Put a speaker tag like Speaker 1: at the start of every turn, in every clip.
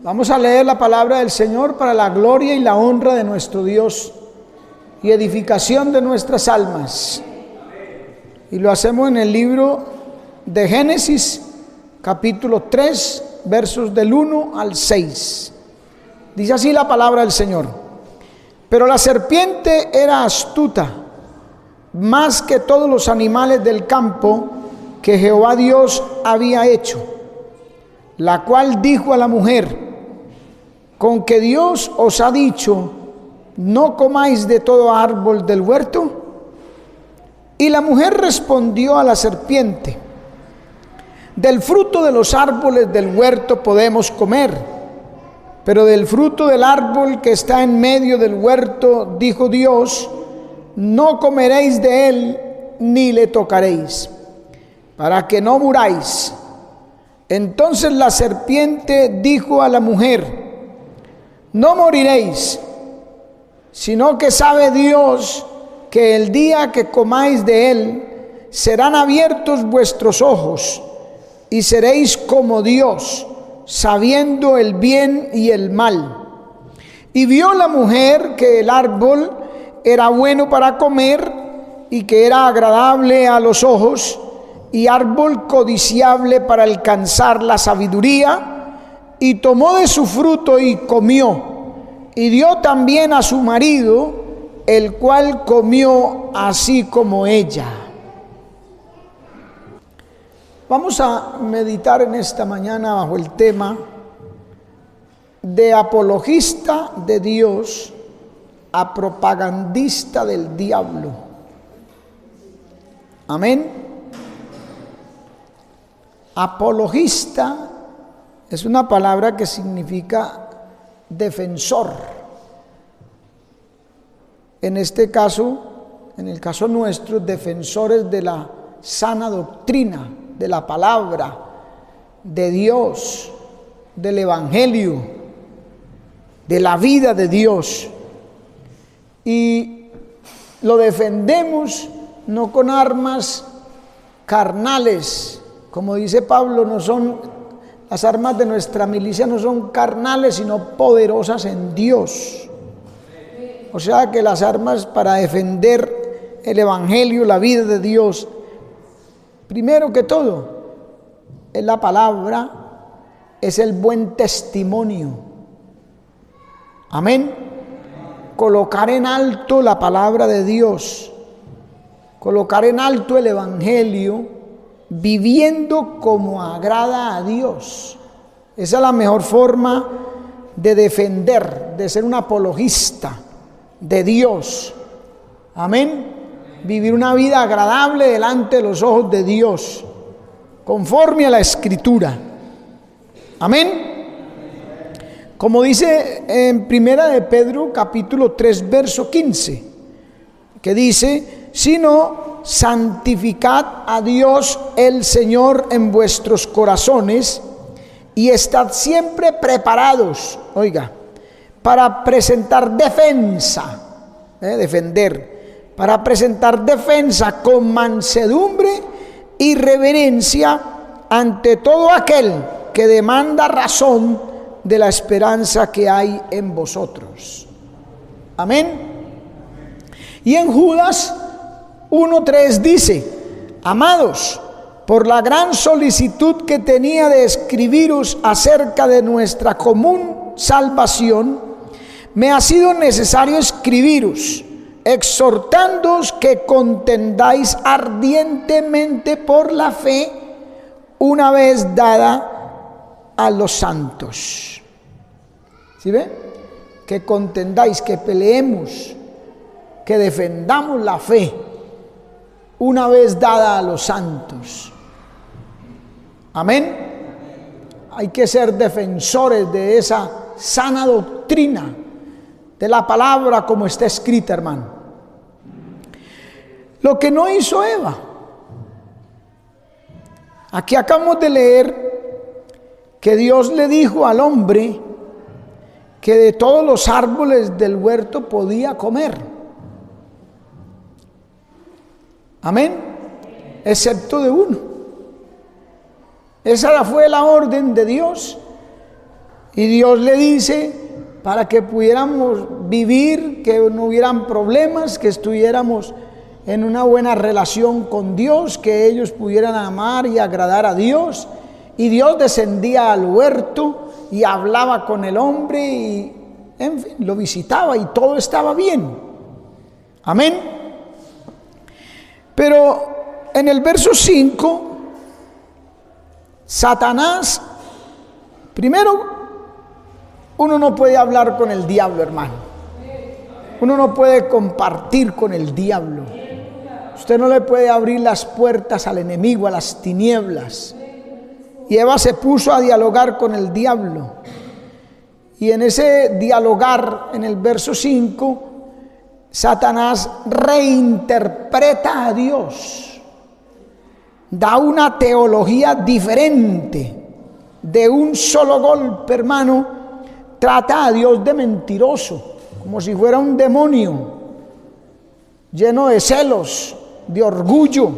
Speaker 1: Vamos a leer la palabra del Señor para la gloria y la honra de nuestro Dios y edificación de nuestras almas. Y lo hacemos en el libro de Génesis, capítulo 3, versos del 1 al 6. Dice así la palabra del Señor: Pero la serpiente era astuta, más que todos los animales del campo que Jehová Dios había hecho, la cual dijo a la mujer: ¿Con que Dios os ha dicho, no comáis de todo árbol del huerto? Y la mujer respondió a la serpiente: Del fruto de los árboles del huerto podemos comer, pero del fruto del árbol que está en medio del huerto, dijo Dios, no comeréis de él ni le tocaréis, para que no muráis. Entonces la serpiente dijo a la mujer: No moriréis, sino que sabe Dios que el día que comáis de él, serán abiertos vuestros ojos, y seréis como Dios, sabiendo el bien y el mal. Y vio la mujer que el árbol era bueno para comer, y que era agradable a los ojos, y árbol codiciable para alcanzar la sabiduría, y tomó de su fruto y comió, y dio también a su marido, el cual comió así como ella. Vamos a meditar en esta mañana bajo el tema de apologista de Dios a propagandista del diablo. Amén. Apologista es una palabra que significa defensor. En este caso, en el caso nuestro, defensores de la sana doctrina, de la palabra de Dios, del evangelio, de la vida de Dios. Y lo defendemos no con armas carnales, como dice Pablo, no son las armas de nuestra milicia, no son carnales, sino poderosas en Dios. O sea que las armas para defender el evangelio, la vida de Dios, primero que todo, es la palabra, es el buen testimonio. Amén. Colocar en alto la palabra de Dios, colocar en alto el evangelio, viviendo como agrada a Dios. Esa es la mejor forma de defender, de ser un apologista de Dios. Amén. Vivir una vida agradable delante de los ojos de Dios, conforme a la Escritura. Amén. Como dice en Primera de Pedro, capítulo 3, verso 15, que dice: sino santificad a Dios el Señor en vuestros corazones, y estad siempre preparados, oiga, para presentar defensa, para presentar defensa con mansedumbre y reverencia ante todo aquel que demanda razón de la esperanza que hay en vosotros. Amén. Y en Judas 1:3 dice: amados, por la gran solicitud que tenía de escribiros acerca de nuestra común salvación, me ha sido necesario escribiros, exhortándoos que contendáis ardientemente por la fe, una vez dada a los santos. ¿Sí ve? Que contendáis, que peleemos, que defendamos la fe, una vez dada a los santos. Amén. Hay que ser defensores de esa sana doctrina, de la palabra como está escrita, hermano. Lo que no hizo Eva. Aquí acabamos de leer que Dios le dijo al hombre que de todos los árboles del huerto podía comer. Amén. Excepto de uno. Esa fue la orden de Dios. Y Dios le dice, para que pudiéramos vivir, que no hubieran problemas, que estuviéramos en una buena relación con Dios, que ellos pudieran amar y agradar a Dios. Y Dios descendía al huerto y hablaba con el hombre y, en fin, lo visitaba y todo estaba bien. Amén. Pero en el verso 5, Satanás, primero, uno no puede hablar con el diablo, hermano. Uno no puede compartir con el diablo. Usted no le puede abrir las puertas al enemigo, a las tinieblas. Y Eva se puso a dialogar con el diablo. Y en ese dialogar, en el verso 5, Satanás reinterpreta a Dios. Da una teología diferente. De un solo golpe, hermano, trata a Dios de mentiroso, como si fuera un demonio, lleno de celos, de orgullo.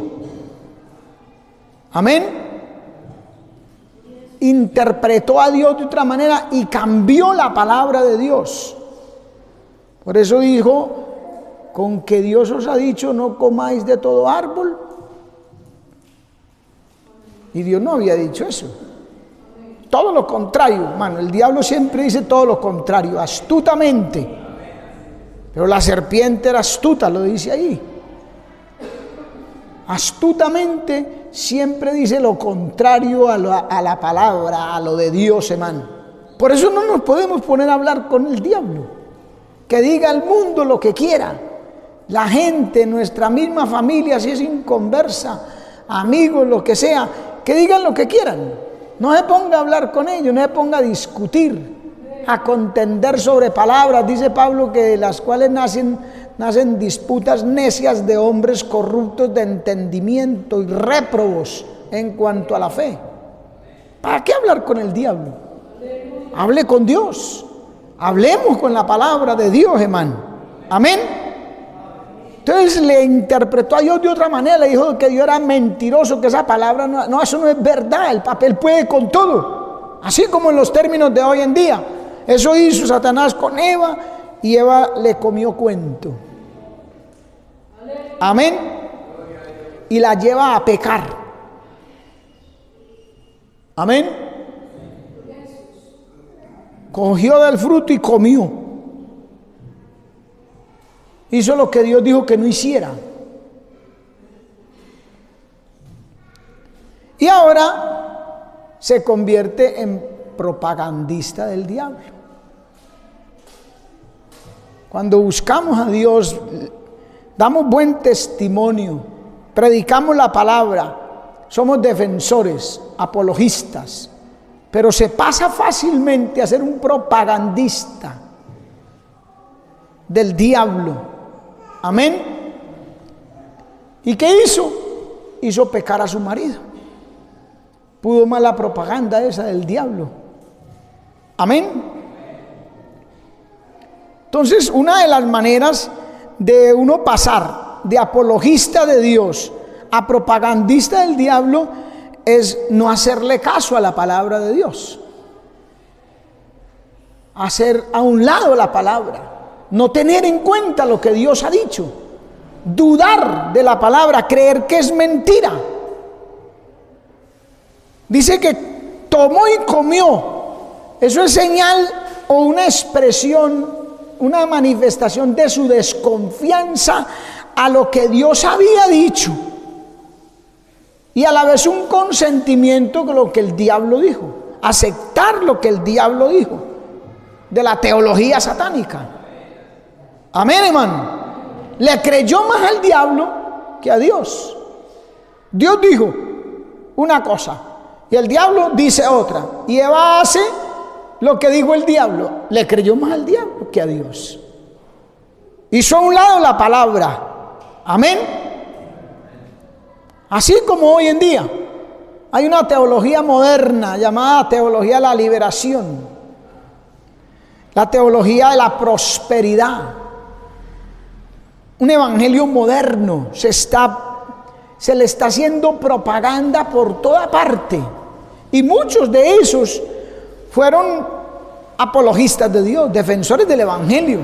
Speaker 1: Amén. Interpretó a Dios de otra manera y cambió la palabra de Dios. Por eso dijo, con que Dios os ha dicho no comáis de todo árbol. Y Dios no había dicho eso. Todo lo contrario, hermano. El diablo siempre dice todo lo contrario, astutamente. Pero la serpiente era astuta, lo dice ahí. Astutamente siempre dice lo contrario a la palabra, a lo de Dios, hermano. Por eso no nos podemos poner a hablar con el diablo. Que diga al mundo lo que quiera. La gente, nuestra misma familia, si es inconversa, amigos, lo que sea, que digan lo que quieran. No se ponga a hablar con ellos, no se ponga a discutir, a contender sobre palabras. Dice Pablo que de las cuales nacen disputas necias de hombres corruptos de entendimiento y réprobos en cuanto a la fe. ¿Para qué hablar con el diablo? Hable con Dios. Hablemos con la palabra de Dios, hermano. Amén. Entonces le interpretó a Dios de otra manera, le dijo que Dios era mentiroso, que esa palabra no, eso no es verdad, el papel puede con todo, así como en los términos de hoy en día. Eso hizo Satanás con Eva y Eva le comió cuento. Amén. Y la lleva a pecar. Amén. Cogió del fruto y comió. Hizo lo que Dios dijo que no hiciera. Y ahora se convierte en propagandista del diablo. Cuando buscamos a Dios, damos buen testimonio, predicamos la palabra, somos defensores, apologistas, pero se pasa fácilmente a ser un propagandista del diablo. Amén. ¿Y qué hizo? Hizo pecar a su marido. Pudo más la propaganda esa del diablo. Amén. Entonces, una de las maneras de uno pasar de apologista de Dios a propagandista del diablo es no hacerle caso a la palabra de Dios. Hacer a un lado la palabra. No tener en cuenta lo que Dios ha dicho, dudar de la palabra, creer que es mentira. Dice que tomó y comió. Eso es señal o una expresión, una manifestación de su desconfianza a lo que Dios había dicho y a la vez un consentimiento con lo que el diablo dijo, aceptar lo que el diablo dijo de la teología satánica. Amén, hermano. Le creyó más al diablo que a Dios. Dios dijo una cosa y el diablo dice otra. Y Eva hace lo que dijo el diablo. Le creyó más al diablo que a Dios. Hizo a un lado la palabra. Amén. Así como hoy en día hay una teología moderna llamada teología de la liberación. La teología de la prosperidad. Un evangelio moderno se le está haciendo propaganda por toda parte y muchos de esos fueron apologistas de Dios, defensores del Evangelio,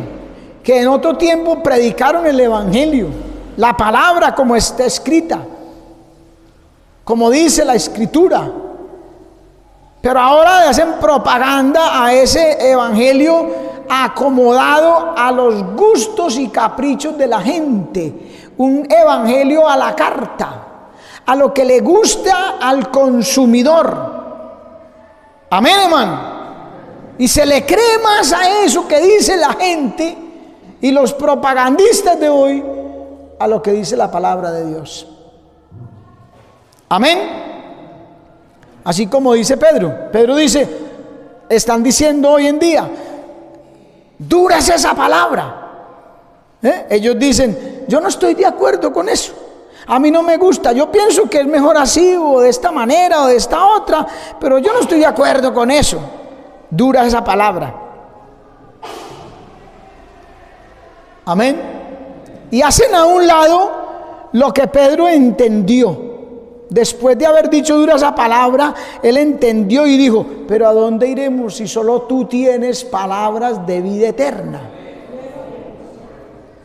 Speaker 1: que en otro tiempo predicaron el Evangelio, la palabra como está escrita, como dice la Escritura, pero ahora hacen propaganda a ese Evangelio acomodado a los gustos y caprichos de la gente, un Evangelio a la carta, a lo que le gusta al consumidor. Amén, hermano. Y se le cree más a eso que dice la gente y los propagandistas de hoy a lo que dice la palabra de Dios. Amén. Así como dice Pedro. Pedro dice, están diciendo hoy en día, dura es esa palabra. Ellos dicen, yo no estoy de acuerdo con eso. A mí no me gusta, yo pienso que es mejor así o de esta manera o de esta otra, pero yo no estoy de acuerdo con eso. Dura esa palabra. Amén. Y hacen a un lado lo que Pedro entendió. Después de haber dicho dura esa palabra, él entendió y dijo, pero ¿a dónde iremos si solo tú tienes palabras de vida eterna?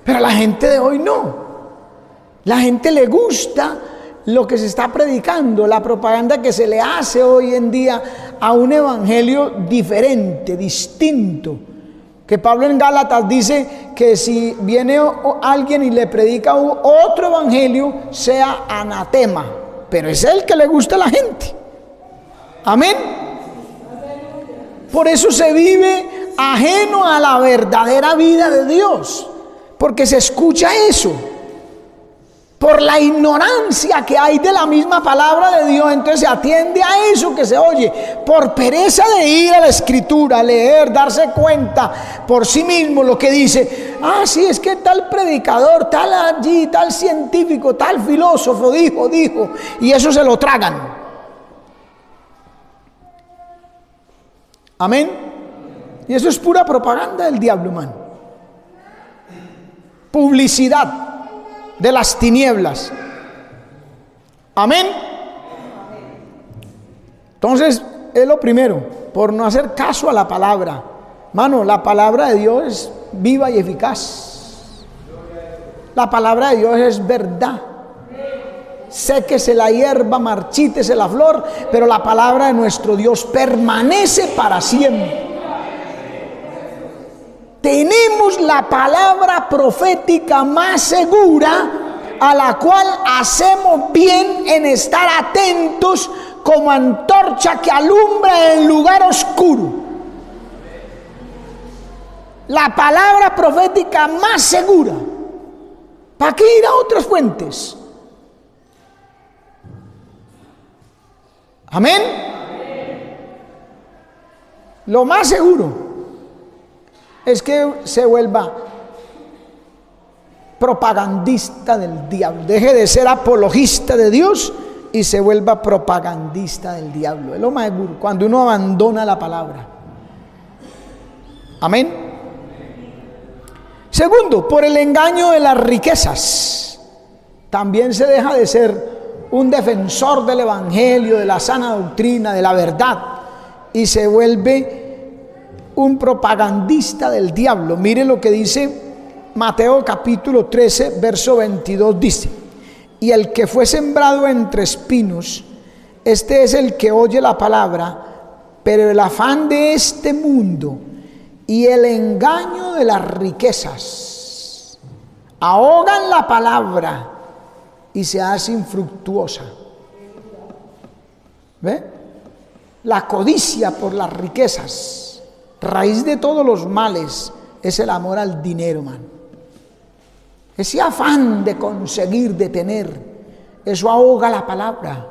Speaker 1: Pero a la gente de hoy no. La gente le gusta lo que se está predicando, la propaganda que se le hace hoy en día a un evangelio diferente, distinto. Que Pablo en Gálatas dice que si viene alguien y le predica otro evangelio, sea anatema. Pero es el que le gusta a la gente. Amén. Por eso se vive ajeno a la verdadera vida de Dios, porque se escucha eso. Por la ignorancia que hay de la misma palabra de Dios, entonces se atiende a eso que se oye. Por pereza de ir a la Escritura, leer, darse cuenta por sí mismo lo que dice. Ah, sí, es que tal predicador, tal allí, tal científico, tal filósofo dijo, y eso se lo tragan. Amén. Y eso es pura propaganda del diablo, hermano. Publicidad de las tinieblas. Amén. Entonces es lo primero, por no hacer caso a la palabra. Mano, la palabra de Dios es viva y eficaz. La palabra de Dios es verdad. Séquese la hierba, marchítese la flor, pero la palabra de nuestro Dios permanece para siempre. Tenemos la palabra profética más segura, a la cual hacemos bien en estar atentos como antorcha que alumbra en lugar oscuro. La palabra profética más segura. ¿Para qué ir a otras fuentes? Amén. Lo más seguro es que se vuelva propagandista del diablo. Deje de ser apologista de Dios y se vuelva propagandista del diablo. Es lo más seguro, cuando uno abandona la palabra. Amén. Segundo, por el engaño de las riquezas. También se deja de ser un defensor del evangelio, de la sana doctrina, de la verdad, y se vuelve un propagandista del diablo. Mire lo que dice Mateo capítulo 13, verso 22, dice: y el que fue sembrado entre espinos, este es el que oye la palabra, pero el afán de este mundo y el engaño de las riquezas ahogan la palabra y se hace infructuosa. ¿Ve? La codicia por las riquezas, raíz de todos los males, es el amor al dinero, man. Ese afán de conseguir, de tener, eso ahoga la palabra.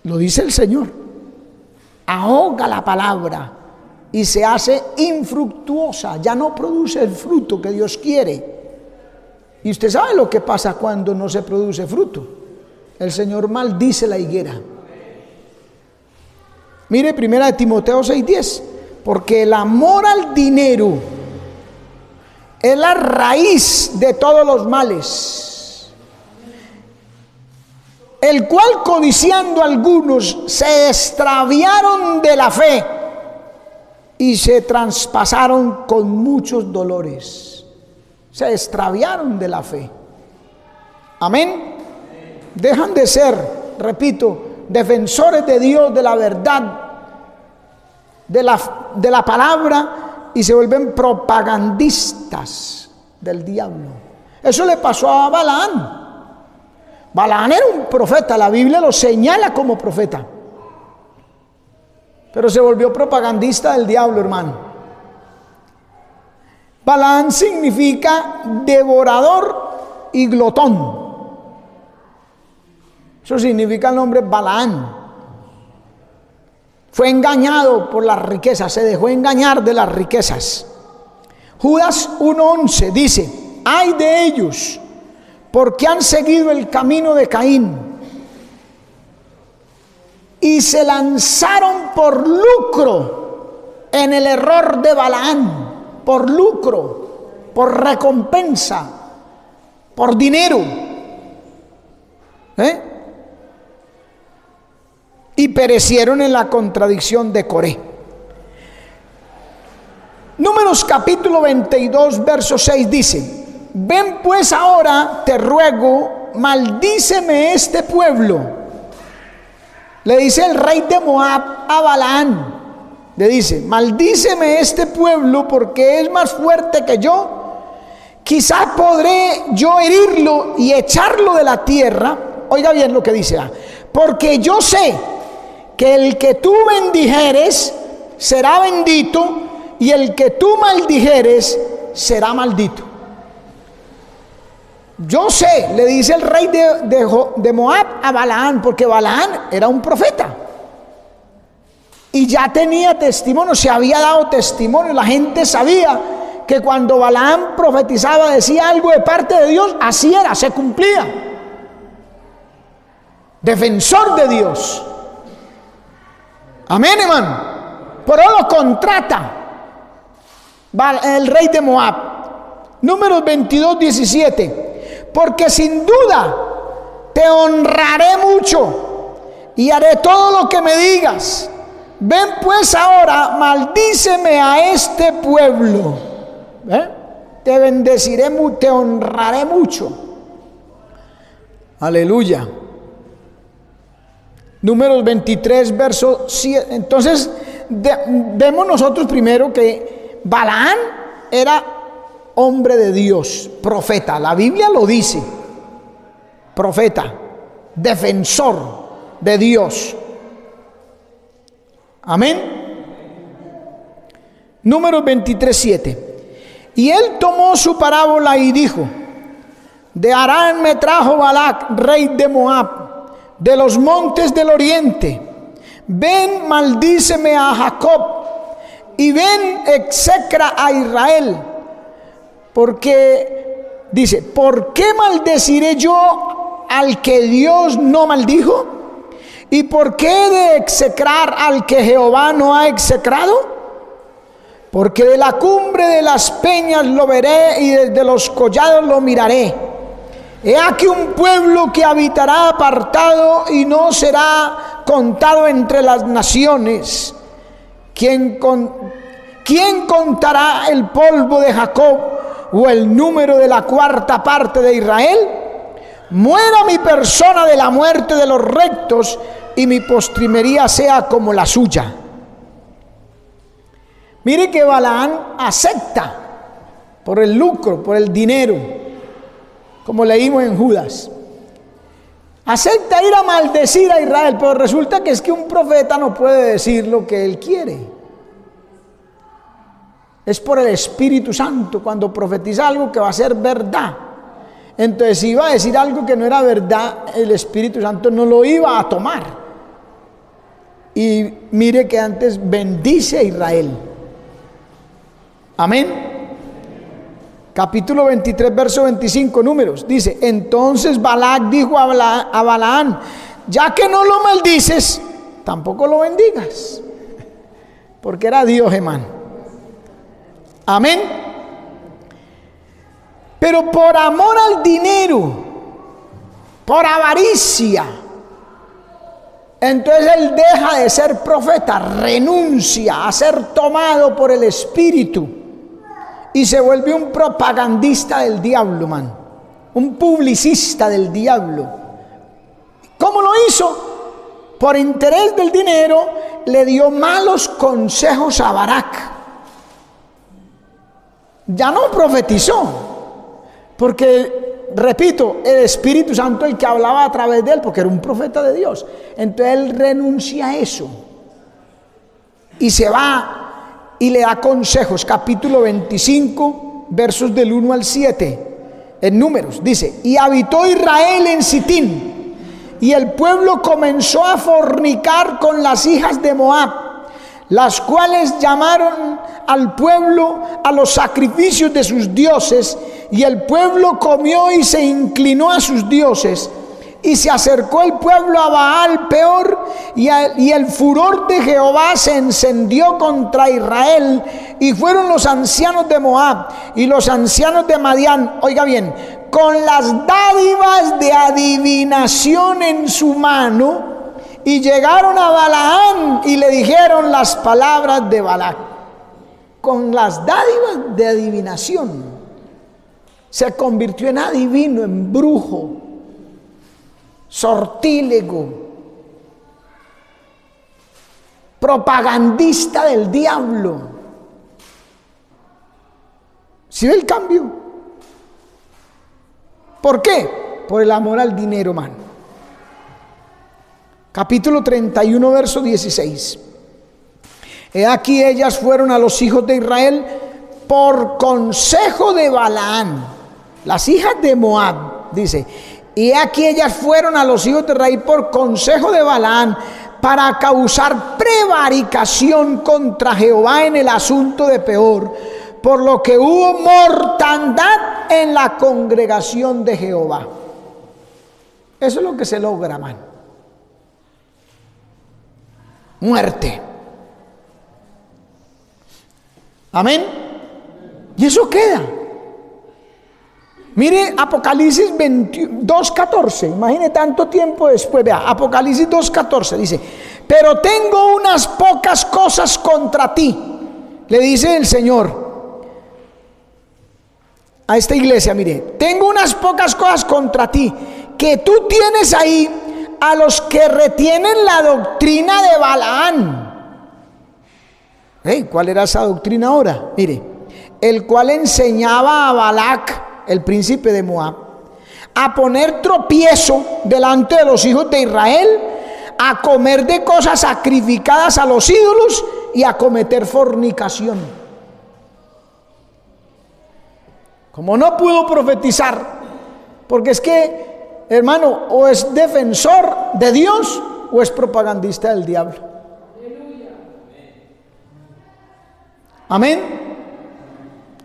Speaker 1: Lo dice el Señor. Ahoga la palabra y se hace infructuosa. Ya no produce el fruto que Dios quiere. Y usted sabe lo que pasa cuando no se produce fruto. El Señor maldice la higuera. Mire, 1 Timoteo 6:10, porque el amor al dinero es la raíz de todos los males, el cual codiciando algunos se extraviaron de la fe y se traspasaron con muchos dolores. Se extraviaron de la fe. Amén. Dejan de ser, repito, defensores de Dios, de la verdad, de la palabra, y se vuelven propagandistas del diablo. Eso le pasó a Balaán. Balaán era un profeta, la Biblia lo señala como profeta, pero se volvió propagandista del diablo, hermano. Balaán significa devorador y glotón. Eso significa el nombre Balaán. Fue engañado por las riquezas, se dejó engañar de las riquezas. Judas 1:11 dice: ay de ellos, porque han seguido el camino de Caín y se lanzaron por lucro en el error de Balaán, por lucro, por recompensa, por dinero. Y perecieron en la contradicción de Coré. Números capítulo 22, verso 6 dice: ven pues ahora, te ruego, maldíceme este pueblo. Le dice el rey de Moab a Balaán, le dice: maldíceme este pueblo porque es más fuerte que yo. Quizás podré yo herirlo y echarlo de la tierra. Oiga bien lo que dice: porque yo sé que el que tú bendijeres será bendito, y el que tú maldijeres será maldito. Yo sé, le dice el rey de Moab a Balaán, porque Balaán era un profeta y ya tenía testimonio, se había dado testimonio. La gente sabía que cuando Balaán profetizaba, decía algo de parte de Dios, así era, se cumplía. Defensor de Dios. Amén, hermano. Por eso lo contrata el rey de Moab. Números 22, 17. Porque sin duda te honraré mucho y haré todo lo que me digas. Ven pues ahora, maldíceme a este pueblo. Te bendeciré, te honraré mucho. Aleluya. Números 23, verso 7. Entonces, vemos nosotros primero que Balaán era hombre de Dios, profeta. La Biblia lo dice. Profeta, defensor de Dios. Amén. Números 23, 7. Y él tomó su parábola y dijo: de Harán me trajo Balac, rey de Moab, de los montes del oriente. Ven, maldíceme a Jacob, y ven, execra a Israel. Porque, dice, ¿por qué maldeciré yo al que Dios no maldijo? ¿Y por qué he de execrar al que Jehová no ha execrado? Porque de la cumbre de las peñas lo veré, y desde los collados lo miraré. He aquí un pueblo que habitará apartado y no será contado entre las naciones. ¿Quién contará el polvo de Jacob o el número de la cuarta parte de Israel? Muera mi persona de la muerte de los rectos, y mi postrimería sea como la suya. Mire que Balaán acepta por el lucro, por el dinero, como leímos en Judas. Acepta ir a maldecir a Israel, pero resulta que es que un profeta no puede decir lo que él quiere. Es por el Espíritu Santo cuando profetiza algo que va a ser verdad. Entonces, si iba a decir algo que no era verdad, el Espíritu Santo no lo iba a tomar. Y mire que antes bendice a Israel. Amén. Capítulo 23, verso 25, Números, dice: entonces Balac dijo a Balaán: ya que no lo maldices, tampoco lo bendigas. Porque era Dios, hermano. Amén. Pero por amor al dinero, por avaricia, Entonces él deja de ser profeta, renuncia a ser tomado por el Espíritu y se vuelve un propagandista del diablo, man, un publicista del diablo. ¿Cómo lo hizo? Por interés del dinero le dio malos consejos a Barak. Ya no profetizó, porque, repito, el Espíritu Santo el que hablaba a través de él, porque era un profeta de Dios. Entonces él renuncia a eso y se va y le da consejos. Capítulo 25, versos del 1 al 7, en Números, dice: y habitó Israel en Sitín, y el pueblo comenzó a fornicar con las hijas de Moab, las cuales llamaron al pueblo a los sacrificios de sus dioses, y el pueblo comió y se inclinó a sus dioses. Y se acercó el pueblo a Baal Peor, y el furor de Jehová se encendió contra Israel, y fueron los ancianos de Moab y los ancianos de Madián, oiga bien, con las dádivas de adivinación en su mano, y llegaron a Balaam y le dijeron las palabras de Balac. Con las dádivas de adivinación se convirtió en adivino, en brujo, sortílego, propagandista del diablo. ¿Sí ve el cambio? ¿Por qué? Por el amor al dinero, man. Capítulo 31, verso 16. He aquí ellas fueron a los hijos de Israel por consejo de Balaam. Las hijas de Moab, dice. Y aquí ellas fueron a los hijos de Israel por consejo de Balaam, para causar prevaricación contra Jehová en el asunto de Peor, por lo que hubo mortandad en la congregación de Jehová. Eso es lo que se logra, man. Muerte. Amén. Y eso queda. Mire Apocalipsis 2:14, imagine tanto tiempo después. Vea, Apocalipsis 2:14 dice: pero tengo unas pocas cosas contra ti, le dice el Señor a esta iglesia. Mire, tengo unas pocas cosas contra ti, que tú tienes ahí a los que retienen la doctrina de Balaam. ¿Cuál era esa doctrina ahora? Mire, el cual enseñaba a Balac, el príncipe de Moab, a poner tropiezo delante de los hijos de Israel, a comer de cosas sacrificadas a los ídolos y a cometer fornicación. Como no pudo profetizar, porque es que, hermano, o es defensor de Dios o es propagandista del diablo. Amén.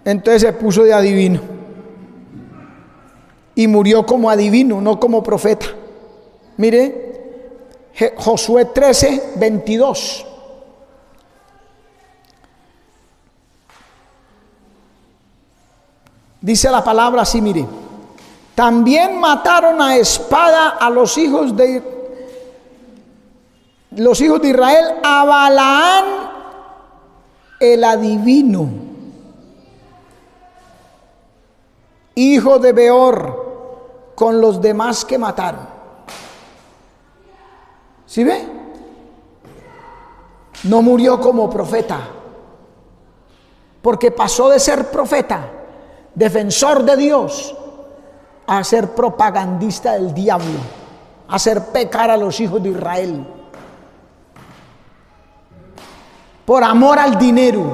Speaker 1: Entonces se puso de adivino y murió como adivino, no como profeta. Mire Josué 13:22. Dice la palabra así, mire: también mataron a espada a los hijos de Israel, a Balaam el adivino, hijo de Beor, con los demás que mataron. ¿Sí ve? No murió como profeta, porque pasó de ser profeta, defensor de Dios, a ser propagandista del diablo, a hacer pecar a los hijos de Israel por amor al dinero,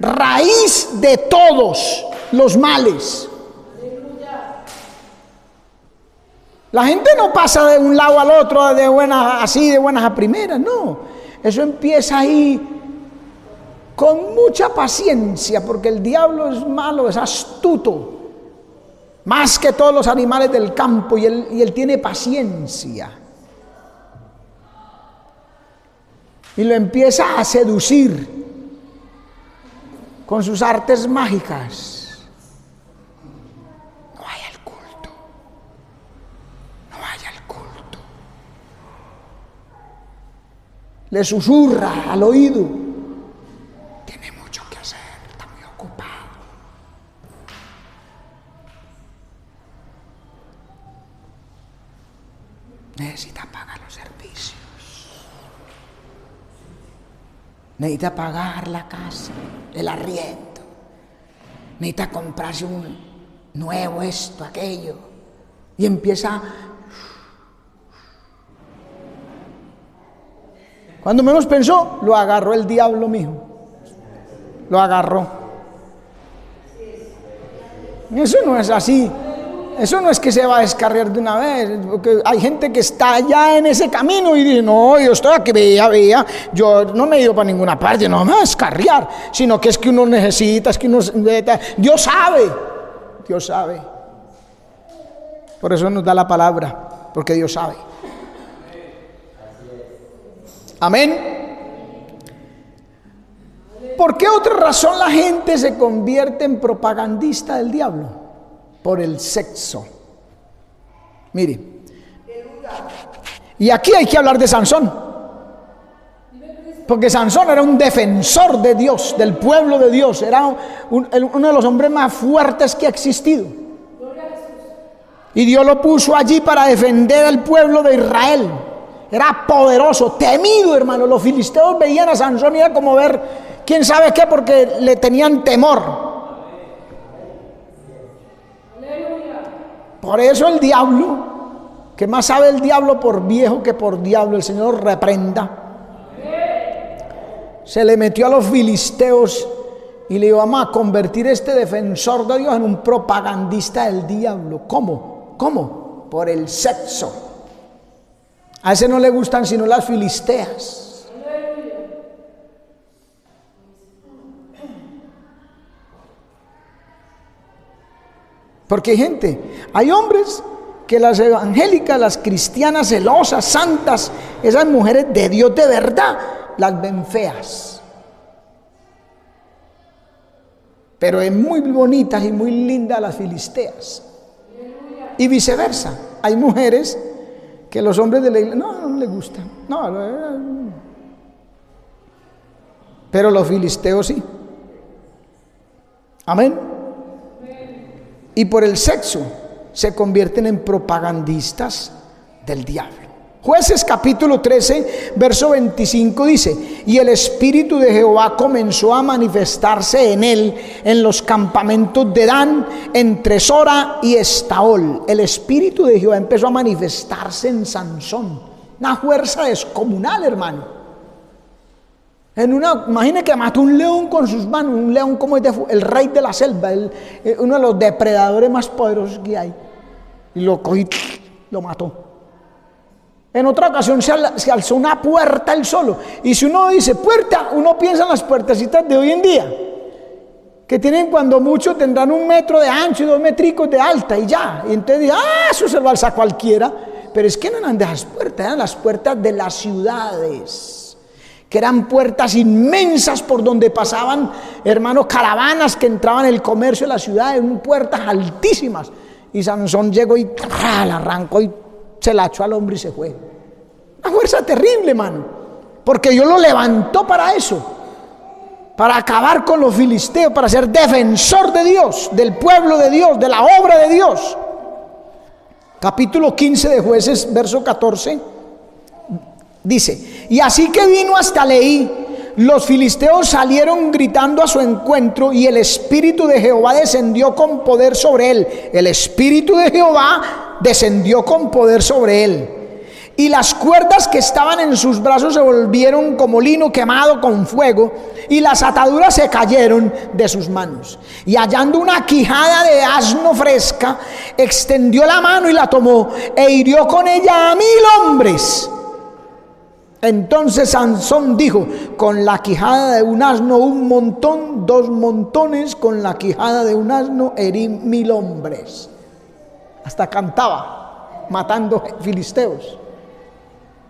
Speaker 1: raíz de todos los males. La gente no pasa de un lado al otro de buenas a primeras, no. Eso empieza ahí con mucha paciencia, porque el diablo es malo, es astuto, más que todos los animales del campo, y él tiene paciencia. Y lo empieza a seducir con sus artes mágicas. No vaya al culto, no vaya al culto. le susurra al oído: tiene mucho que hacer, está muy ocupado. Necesita pagar los servicios, necesita pagar la casa, el arriendo, necesita comprarse un nuevo esto, aquello, y empieza. Cuando menos pensó, lo agarró el diablo, mijo. Lo agarró. Eso no es así. Eso no es que se va a descarriar de una vez, porque hay gente que está ya en ese camino y dice: no, yo estoy aquí, vea, yo no me he ido para ninguna parte, no me voy a descarriar, sino que es que uno necesita, es que uno, Dios sabe. Por eso nos da la palabra, porque Dios sabe. Amén. ¿Por qué otra razón la gente se convierte en propagandista del diablo? Por el sexo. Mire, y aquí hay que hablar de Sansón, porque Sansón era un defensor de Dios, del pueblo de Dios, era uno de los hombres más fuertes que ha existido, y Dios lo puso allí para defender al pueblo de Israel. Era poderoso, temido, hermano. Los filisteos veían a Sansón y era como ver quién sabe qué, porque le tenían temor. Por eso el diablo, que más sabe el diablo por viejo que por diablo, el Señor reprenda, se le metió a los filisteos y le dijo: vamos a convertir a este defensor de Dios en un propagandista del diablo. ¿Cómo? Por el sexo. A ese no le gustan sino las filisteas. Porque hay gente, hay hombres que las evangélicas, las cristianas celosas, santas, esas mujeres de Dios de verdad, las ven feas. Pero es muy bonitas y muy lindas las filisteas. Y viceversa, hay mujeres que los hombres de la iglesia no les gustan, pero los filisteos sí. Amén. Y por el sexo se convierten en propagandistas del diablo. Jueces capítulo 13, verso 25 dice: y el Espíritu de Jehová comenzó a manifestarse en él en los campamentos de Dan, entre Sora y Estaol. El Espíritu de Jehová empezó a manifestarse en Sansón. Una fuerza descomunal, hermano. Imagine que mató un león con sus manos, un león como el rey de la selva, uno de los depredadores más poderosos que hay. Y lo cogió, lo mató. En otra ocasión se alzó una puerta él solo. Y si uno dice puerta, uno piensa en las puertecitas de hoy en día, que tienen cuando mucho tendrán 1 metro de ancho y 2 metricos de alta y ya. Y entonces dice: eso se lo alza cualquiera. Pero es que no eran de esas puertas, eran las puertas de las ciudades, que eran puertas inmensas por donde pasaban, hermanos, caravanas que entraban en el comercio de la ciudad, en puertas altísimas. Y Sansón llegó y la arrancó y se la echó al hombre y se fue. Una fuerza terrible, hermano, porque Dios lo levantó para eso, para acabar con los filisteos, para ser defensor de Dios, del pueblo de Dios, de la obra de Dios. Capítulo 15 de Jueces, verso 14, dice: y así que vino hasta Leí, los filisteos salieron gritando a su encuentro, y el Espíritu de Jehová descendió con poder sobre él. El Espíritu de Jehová descendió con poder sobre él. Y las cuerdas que estaban en sus brazos se volvieron como lino quemado con fuego, y las ataduras se cayeron de sus manos. Y hallando una quijada de asno fresca, extendió la mano y la tomó, e hirió con ella a 1000 hombres. Entonces Sansón dijo: con la quijada de un asno 1 montón, 2 montones, con la quijada de un asno herí 1000 hombres. Hasta cantaba, matando filisteos.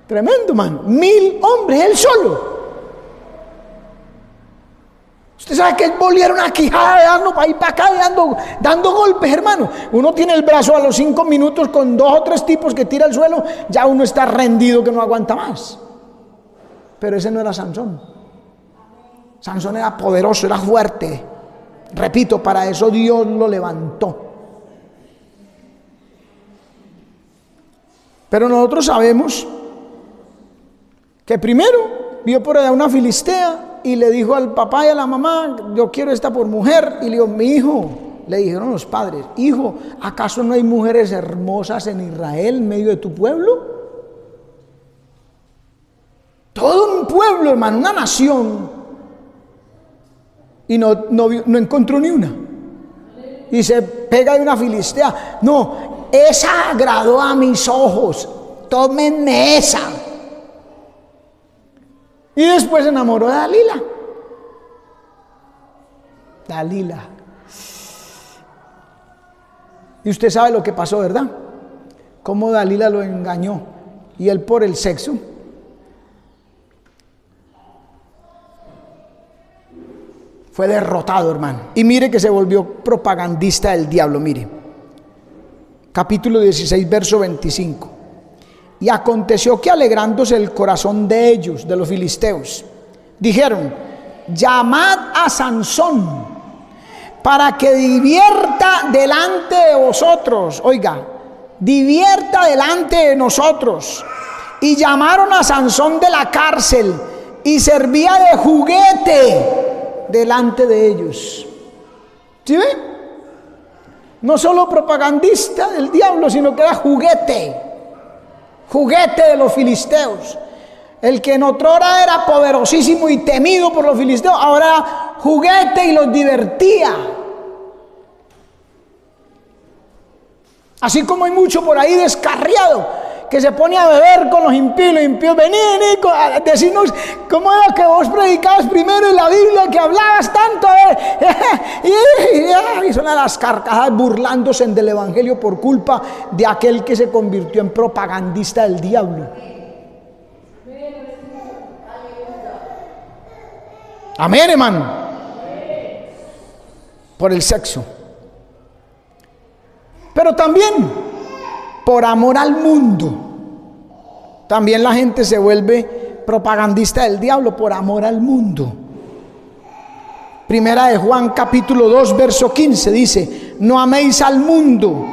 Speaker 1: Tremendo, man. 1000 hombres, él solo. Usted sabe que él volviera una quijada de asno para ir para acá dando golpes, hermano. Uno tiene el brazo a los 5 minutos con 2 o 3 tipos que tira al suelo, ya uno está rendido que no aguanta más. pero ese no era Sansón. Sansón era poderoso, era fuerte. Repito, para eso Dios lo levantó. Pero nosotros sabemos que primero vio por allá una filistea y le dijo al papá y a la mamá: yo quiero esta por mujer. Y le dijo: mi hijo, le dijeron los padres: hijo, ¿acaso no hay mujeres hermosas en Israel en medio de tu pueblo? Todo un pueblo, hermano, una nación. Y no encontró ni una. Y se pega de una filistea. No, esa agradó a mis ojos, tómenme esa. Y después se enamoró de Dalila. Dalila. Y usted sabe lo que pasó, ¿verdad? Cómo Dalila lo engañó. Y él, por el sexo, fue derrotado, hermano. Y mire que se volvió propagandista del diablo. Mire, capítulo 16, verso 25. Y aconteció que, alegrándose el corazón de ellos, de los filisteos, dijeron: llamad a Sansón para que divierta delante de vosotros. Oiga, divierta delante de nosotros. Y llamaron a Sansón de la cárcel, y servía de juguete delante de ellos. ¿Sí ve? No solo propagandista del diablo, sino que era juguete de los filisteos. El que en otrora era poderosísimo y temido por los filisteos, ahora era juguete y los divertía. Así como hay mucho por ahí descarriado que se pone a beber con los impíos. Los impíos venían a decirnos: ¿cómo era que vos predicabas primero en la Biblia, que hablabas tanto? Y son a las carcajadas burlándose del evangelio por culpa de aquel que se convirtió en propagandista del diablo. Amén, hermano. Por el sexo. Pero también por amor al mundo. También la gente se vuelve propagandista del diablo por amor al mundo. Primera de Juan capítulo 2 verso 15 dice: no améis al mundo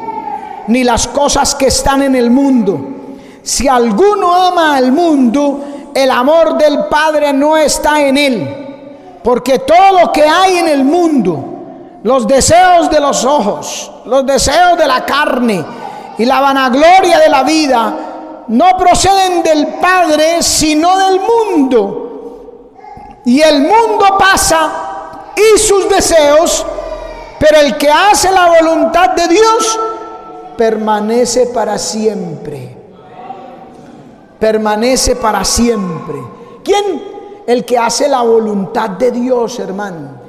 Speaker 1: ni las cosas que están en el mundo. Si alguno ama al mundo, el amor del Padre no está en él. Porque todo lo que hay en el mundo, los deseos de los ojos, los deseos de la carne y la vanagloria de la vida, no proceden del Padre, sino del mundo. Y el mundo pasa y sus deseos, pero el que hace la voluntad de Dios permanece para siempre. Permanece para siempre. ¿Quién? El que hace la voluntad de Dios, hermano.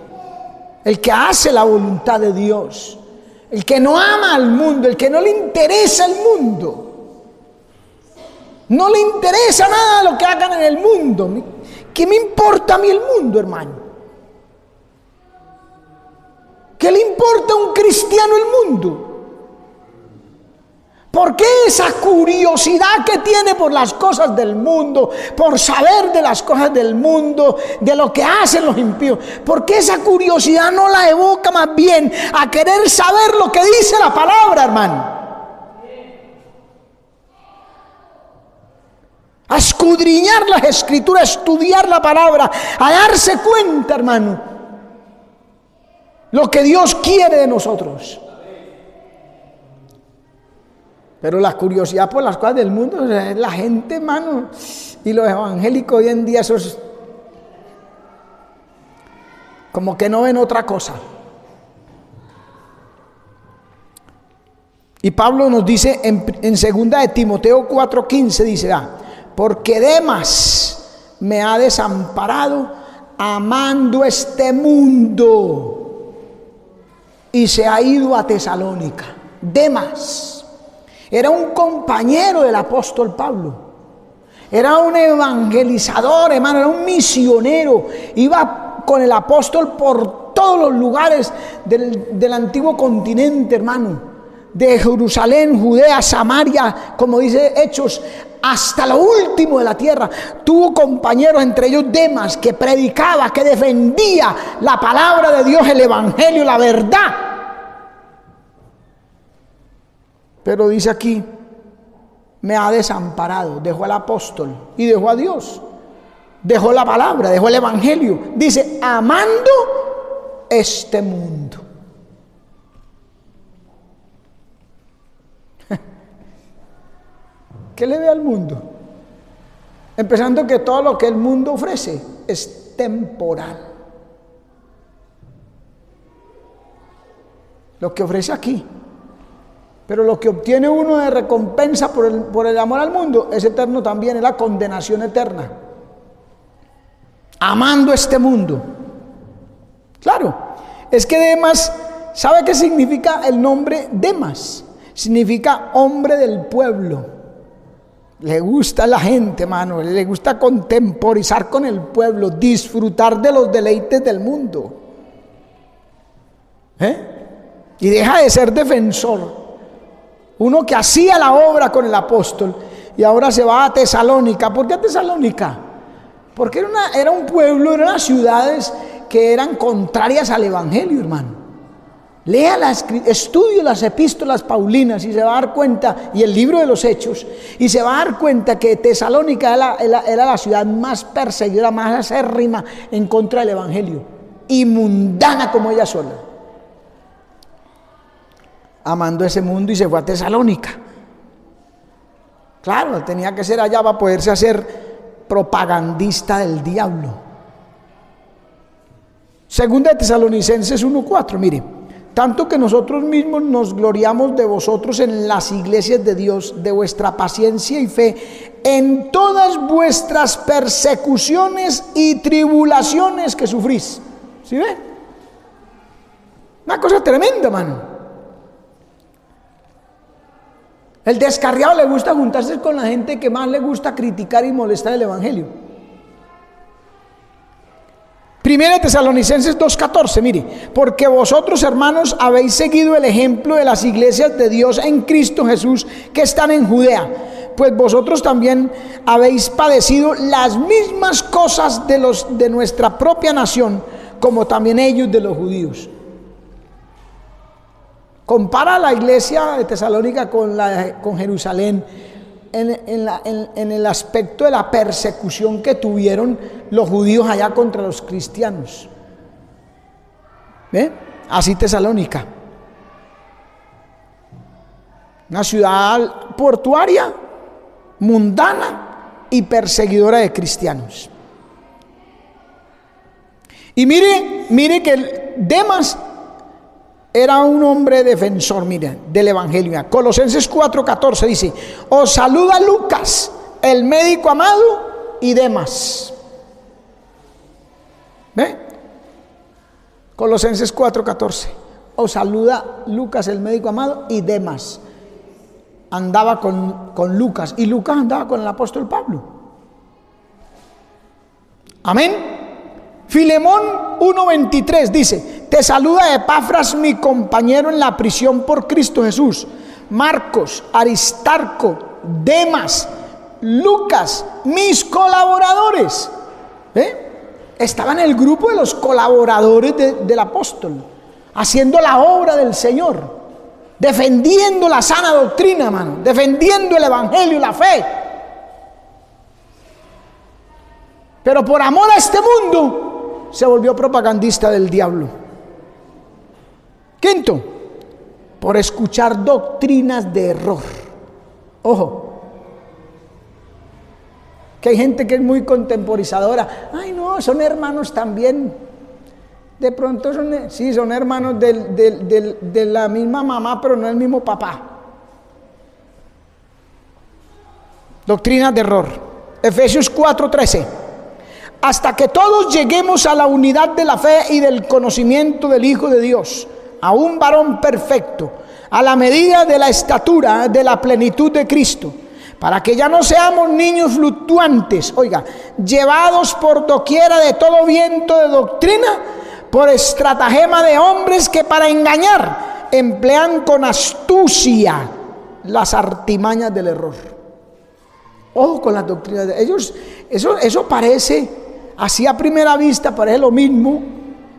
Speaker 1: El que hace la voluntad de Dios. El que no ama al mundo, el que no le interesa el mundo. No le interesa nada lo que hagan en el mundo. ¿Qué me importa a mí el mundo, hermano? ¿Qué le importa a un cristiano el mundo? ¿Por qué esa curiosidad que tiene por las cosas del mundo, por saber de las cosas del mundo, de lo que hacen los impíos? ¿Por qué esa curiosidad no la evoca más bien a querer saber lo que dice la palabra, hermano? A escudriñar las escrituras, a estudiar la palabra, a darse cuenta, hermano, lo que Dios quiere de nosotros. Pero la curiosidad por las cosas del mundo, la gente, hermano, y los evangélicos hoy en día, esos como que no ven otra cosa. Y Pablo nos dice en 2 de Timoteo 4:15, dice: porque Demas me ha desamparado amando este mundo y se ha ido a Tesalónica. Demas era un compañero del apóstol Pablo. Era un evangelizador, hermano, era un misionero. Iba con el apóstol por todos los lugares del antiguo continente, hermano. De Jerusalén, Judea, Samaria, como dice Hechos, hasta lo último de la tierra. Tuvo compañeros, entre ellos Demas, que predicaba, que defendía la palabra de Dios, el evangelio, la verdad. Pero dice aquí, me ha desamparado. Dejó al apóstol y dejó a Dios. Dejó la palabra, dejó el evangelio. Dice, amando este mundo. ¿Qué le ve al mundo? Empezando que todo lo que el mundo ofrece es temporal. Lo que ofrece aquí. Pero lo que obtiene uno de recompensa por el amor al mundo es eterno también, es la condenación eterna. Amando este mundo. Claro, es que Demas, ¿sabe qué significa el nombre Demas? Significa hombre del pueblo. Le gusta a la gente, hermano, le gusta contemporizar con el pueblo, disfrutar de los deleites del mundo. Y deja de ser defensor. Uno que hacía la obra con el apóstol y ahora se va a Tesalónica. ¿Por qué a Tesalónica? Porque era un pueblo, eran unas ciudades que eran contrarias al evangelio, hermano. Lea estudie las epístolas paulinas y se va a dar cuenta, y el libro de los Hechos, y se va a dar cuenta que Tesalónica era la ciudad más perseguida, más acérrima en contra del evangelio, y mundana como ella sola. Amando ese mundo y se fue a Tesalónica. Claro, tenía que ser allá para poderse hacer propagandista del diablo. Segunda de Tesalonicenses 1:4, mire. Tanto que nosotros mismos nos gloriamos de vosotros en las iglesias de Dios, de vuestra paciencia y fe, en todas vuestras persecuciones y tribulaciones que sufrís. ¿Sí ve? Una cosa tremenda, mano. El descarriado le gusta juntarse con la gente que más le gusta criticar y molestar el evangelio. Primera de Tesalonicenses 2:14, mire, porque vosotros, hermanos, habéis seguido el ejemplo de las iglesias de Dios en Cristo Jesús que están en Judea, pues vosotros también habéis padecido las mismas cosas de nuestra propia nación, como también ellos de los judíos. Compara la iglesia de Tesalónica con Jerusalén en el aspecto de la persecución que tuvieron los judíos allá contra los cristianos. ¿Ve? Así Tesalónica, una ciudad portuaria, mundana y perseguidora de cristianos. Y mire que Demas era un hombre defensor, mire, del evangelio. Colosenses 4:14 dice, os saluda Lucas, el médico amado, y Demas. ¿Ve? Colosenses 4:14, os saluda Lucas, el médico amado, y Demas. Andaba con Lucas, y Lucas andaba con el apóstol Pablo. Amén. Filemón 1:23 dice, te saluda Epafras, mi compañero en la prisión por Cristo Jesús, Marcos, Aristarco, Demas, Lucas, mis colaboradores. Estaba en el grupo de los colaboradores del apóstol, haciendo la obra del Señor, defendiendo la sana doctrina, hermano, defendiendo el evangelio, la fe. Pero por amor a este mundo se volvió propagandista del diablo. Quinto, por escuchar doctrinas de error. Ojo, que hay gente que es muy contemporizadora. Ay, no, son hermanos también. De pronto son hermanos de la misma mamá, pero no el mismo papá. Doctrinas de error. Efesios 4:13. Hasta que todos lleguemos a la unidad de la fe y del conocimiento del Hijo de Dios, a un varón perfecto, a la medida de la estatura de la plenitud de Cristo, para que ya no seamos niños fluctuantes, oiga, llevados por doquiera de todo viento de doctrina, por estratagema de hombres que para engañar emplean con astucia las artimañas del error. Ojo con las doctrinas de ellos. Eso parece, así a primera vista, parece lo mismo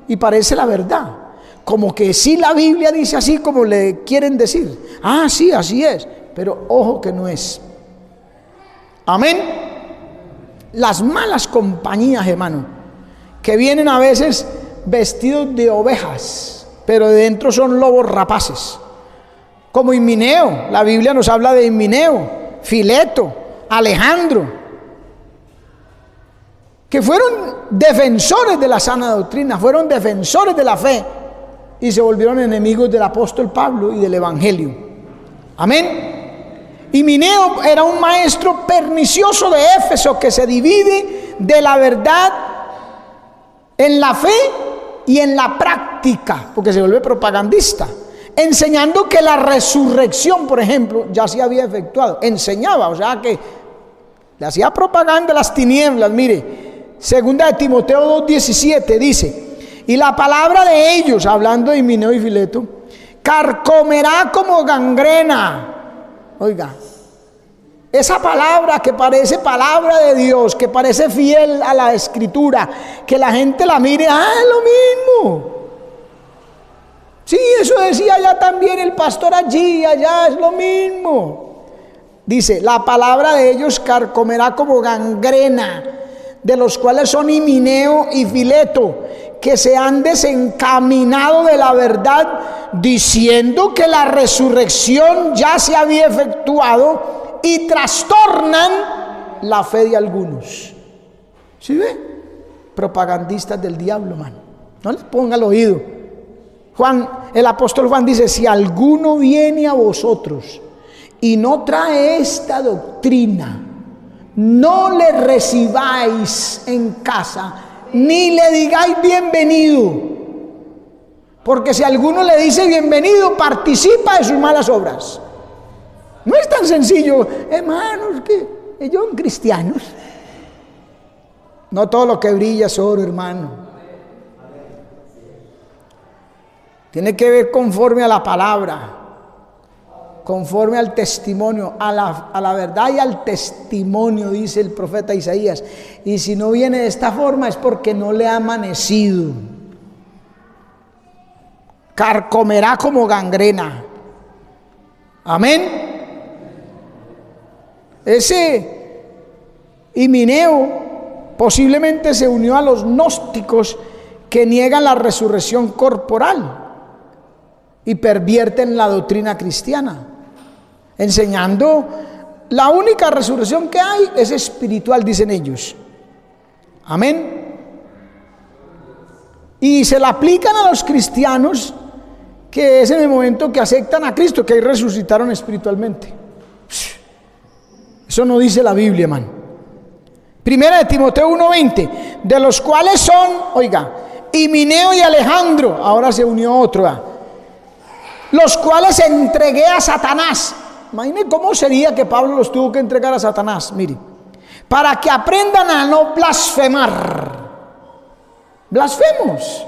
Speaker 1: y parece la verdad. Como que sí la Biblia dice así como le quieren decir. Ah, sí, así es. Pero ojo que no es. Amén. Las malas compañías, hermano, que vienen a veces vestidos de ovejas, pero de dentro son lobos rapaces. Como Himeneo, la Biblia nos habla de Himeneo, Fileto, Alejandro, que fueron defensores de la sana doctrina, fueron defensores de la fe y se volvieron enemigos del apóstol Pablo y del evangelio. Amén. Himeneo era un maestro pernicioso de Éfeso que se divide de la verdad en la fe y en la práctica, porque se vuelve propagandista, enseñando que la resurrección, por ejemplo, ya se había efectuado. Enseñaba, o sea que le hacía propaganda a las tinieblas. Mire, segunda de Timoteo 2:17 dice: y la palabra de ellos, hablando de Himeneo y Fileto, carcomerá como gangrena. Oiga, esa palabra que parece palabra de Dios, que parece fiel a la escritura, que la gente la mire, ah, es lo mismo. Sí, eso decía ya también el pastor allí, allá es lo mismo. Dice, la palabra de ellos carcomerá como gangrena, de los cuales son Himeneo y Fileto, que se han desencaminado de la verdad, diciendo que la resurrección ya se había efectuado, y trastornan la fe de algunos. ¿Sí ve? Propagandistas del diablo, man. No les ponga el oído. El apóstol Juan dice: si alguno viene a vosotros y no trae esta doctrina, no le recibáis en casa, ni le digáis bienvenido. Porque si alguno le dice bienvenido, participa de sus malas obras. No es tan sencillo, hermanos, que ellos son cristianos. No todo lo que brilla es oro, hermano. Tiene que ver conforme a la palabra, conforme al testimonio, a la verdad y al testimonio, dice el profeta Isaías. Y si no viene de esta forma es porque no le ha amanecido. Carcomerá como gangrena. Amén. Ese Himeneo posiblemente se unió a los gnósticos que niegan la resurrección corporal y pervierten la doctrina cristiana, enseñando la única resurrección que hay es espiritual, dicen ellos. Amén. Y se la aplican a los cristianos, que es en el momento que aceptan a Cristo, que ahí resucitaron espiritualmente. Eso no dice la Biblia, hermano. Primera de Timoteo 1:20, de los cuales son, oiga, Himeneo y Alejandro, ahora se unió otro, los cuales entregué a Satanás. Imagínense cómo sería que Pablo los tuvo que entregar a Satanás, mire, para que aprendan a no blasfemar. Blasfemos,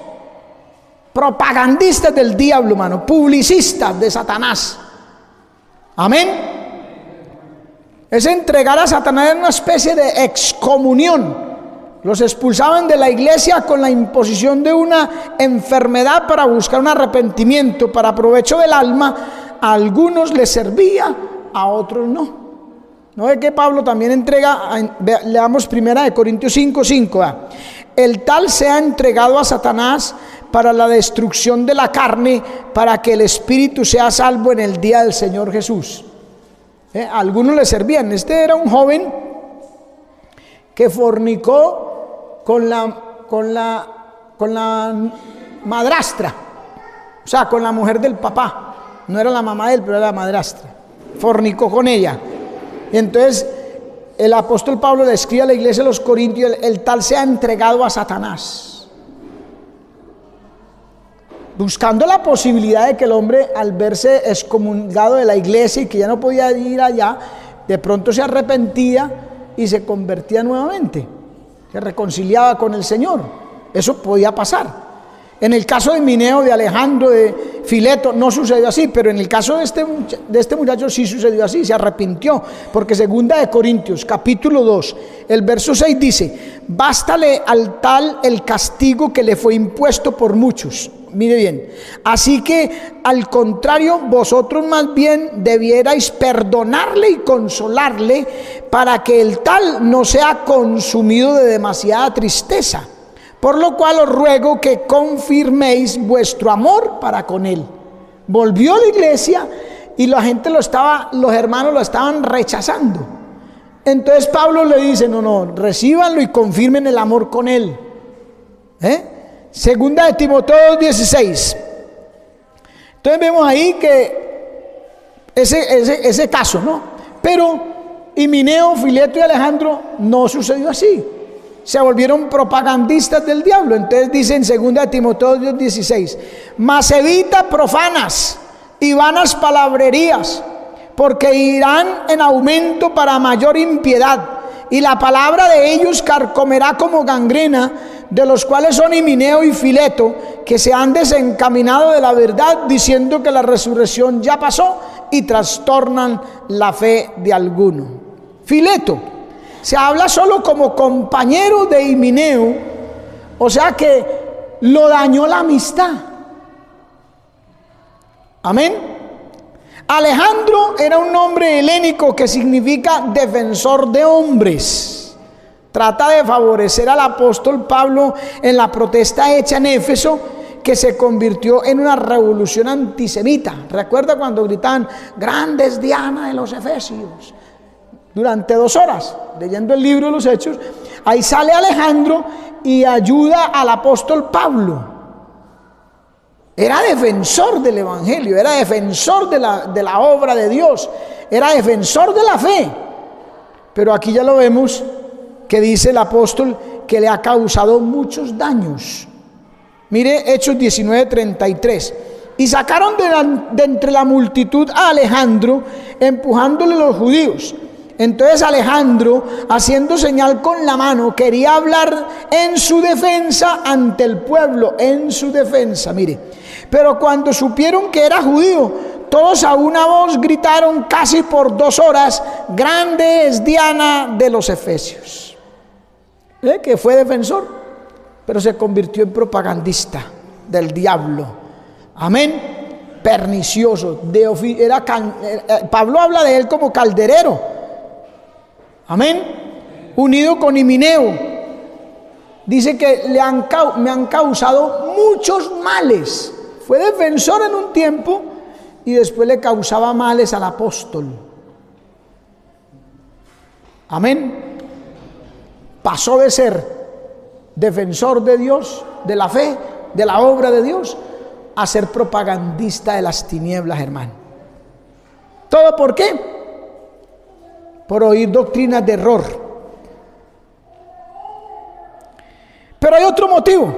Speaker 1: propagandistas del diablo, hermano, publicistas de Satanás. Amén. Es entregar a Satanás en una especie de excomunión. Los expulsaban de la iglesia con la imposición de una enfermedad para buscar un arrepentimiento, para provecho del alma. A algunos les servía, a otros no. ¿No ve que Pablo también entrega? Leamos 1 Corintios 5:5. El tal sea entregado a Satanás para la destrucción de la carne, para que el espíritu sea salvo en el día del Señor Jesús. A algunos le servían. Este era un joven que fornicó con la madrastra, o sea, con la mujer del papá. No era la mamá de él, pero era la madrastra. Fornicó con ella. Y entonces el apóstol Pablo le escribe a la iglesia de los Corintios: el tal sea entregado a Satanás. Buscando la posibilidad de que el hombre, al verse excomulgado de la iglesia y que ya no podía ir allá, de pronto se arrepentía y se convertía nuevamente, se reconciliaba con el Señor. Eso podía pasar. En el caso de Himeneo, de Alejandro, de Fileto, no sucedió así, pero en el caso de este muchacho sí sucedió así, se arrepintió, porque 2 Corintios, capítulo 2, el verso 6 dice: bástale al tal el castigo que le fue impuesto por muchos. Mire bien, así que al contrario, vosotros más bien debierais perdonarle y consolarle, para que el tal no sea consumido de demasiada tristeza. Por lo cual os ruego que confirméis vuestro amor para con él. Volvió a la iglesia y la gente los hermanos lo estaban rechazando. Entonces Pablo le dice: no, recíbanlo y confirmen el amor con él. Segunda de Timoteo 16. Entonces vemos ahí que ese caso, ¿no? Pero Himeneo, Fileto y Alejandro no sucedió así. Se volvieron propagandistas del diablo. Entonces dice en 2 de Timoteo 16: mas evita profanas y vanas palabrerías, porque irán en aumento para mayor impiedad, y la palabra de ellos carcomerá como gangrena, de los cuales son Himeneo y Fileto, que se han desencaminado de la verdad, diciendo que la resurrección ya pasó, y trastornan la fe de alguno. Fileto se habla solo como compañero de Himeneo, o sea que lo dañó la amistad. Amén. Alejandro era un nombre helénico que significa defensor de hombres. Trata de favorecer al apóstol Pablo en la protesta hecha en Éfeso, que se convirtió en una revolución antisemita. ¿Recuerda cuando gritaban: grande es Diana de los Efesios? Durante 2 horas, leyendo el libro de los Hechos, ahí sale Alejandro y ayuda al apóstol Pablo. Era defensor del evangelio, era defensor de la obra de Dios, era defensor de la fe. Pero aquí ya lo vemos que dice el apóstol que le ha causado muchos daños. Mire Hechos 19:33. Y sacaron de entre la multitud a Alejandro, empujándole los judíos. Entonces Alejandro, haciendo señal con la mano, quería hablar en su defensa ante el pueblo, en su defensa, mire. Pero cuando supieron que era judío, todos a una voz gritaron casi por 2 horas: grande es Diana de los Efesios. Que fue defensor, pero se convirtió en propagandista del diablo. Amén. Pernicioso. Pablo habla de él como calderero. Amén. Unido con Himeneo, dice que me han causado muchos males. Fue defensor en un tiempo y después le causaba males al apóstol. Amén. Pasó de ser defensor de Dios, de la fe, de la obra de Dios, a ser propagandista de las tinieblas, hermano. ¿Todo por qué? Por oír doctrinas de error. Pero hay otro motivo: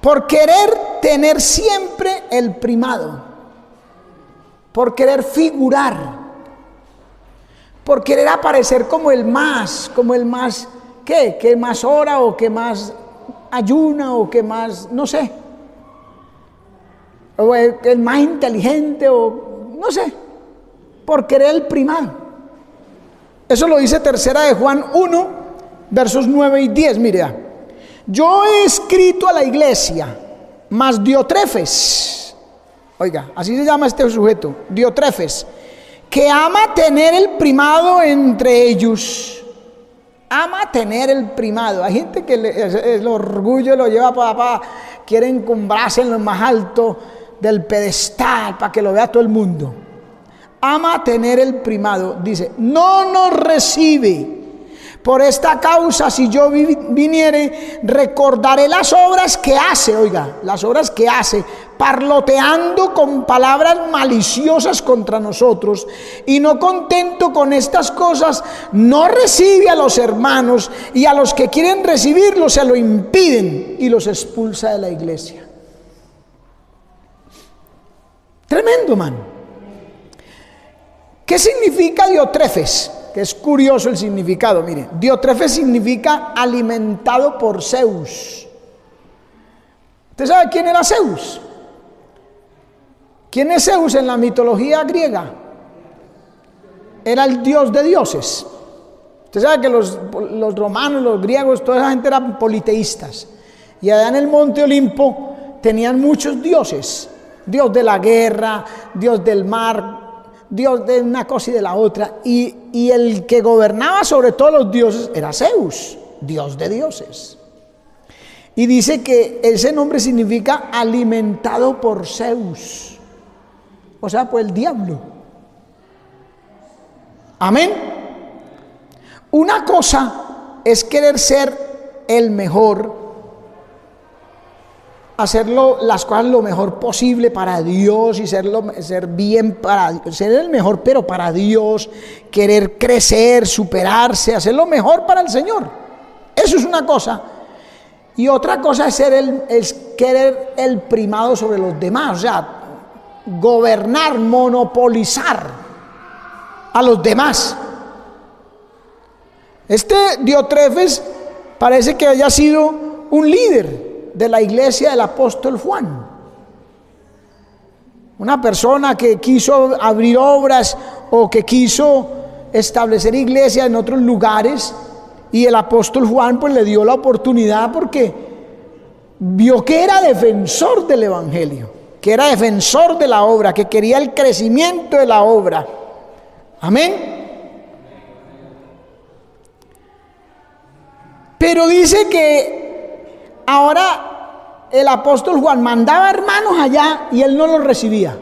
Speaker 1: por querer tener siempre el primado, por querer figurar, por querer aparecer como el más, que más ora, o que más ayuna, o que más, no sé, o el más inteligente, o no sé, por querer el primado. Eso lo dice 3 de Juan 1, versos 9 y 10. Mira: yo he escrito a la iglesia, mas Diotrefes, oiga, así se llama este sujeto, Diotrefes, que ama tener el primado entre ellos. Ama tener el primado. Hay gente que el orgullo lo lleva para quiere encumbrarse en lo más alto del pedestal para que lo vea todo el mundo. Ama tener el primado. Dice: no nos recibe. Por esta causa, si yo viniere, recordaré las obras que hace, oiga, las obras que hace, parloteando con palabras maliciosas contra nosotros, y no contento con estas cosas, no recibe a los hermanos, y a los que quieren recibirlo se lo impiden y los expulsa de la iglesia. Tremendo, man. ¿Qué significa Diotrefes? que es curioso el significado. Mire, Diotrefes significa alimentado por Zeus. ¿Usted sabe quién era Zeus? ¿Quién es Zeus en la mitología griega? Era el dios de dioses. Usted sabe que los romanos, los griegos, toda esa gente eran politeístas. Y allá en el monte Olimpo tenían muchos dioses. Dios de la guerra, Dios del mar, Dios de una cosa y de la otra. Y el que gobernaba sobre todos los dioses era Zeus, Dios de dioses. Y dice que ese nombre significa alimentado por Zeus. O sea, por el diablo. Amén. Una cosa es querer ser el mejor, hacerlo las cosas lo mejor posible para Dios y ser bien para ser el mejor, pero para Dios, querer crecer, superarse, hacer lo mejor para el Señor. Eso es una cosa. Y otra cosa es querer el primado sobre los demás, o sea, gobernar, monopolizar a los demás. Este Diotrefes parece que haya sido un líder de la iglesia del apóstol Juan. Una persona que quiso abrir obras o que quiso establecer iglesias en otros lugares, y el apóstol Juan pues le dio la oportunidad porque vio que era defensor del evangelio, que era defensor de la obra, que quería el crecimiento de la obra. Amén. Pero dice que ahora el apóstol Juan mandaba hermanos allá y él no los recibía.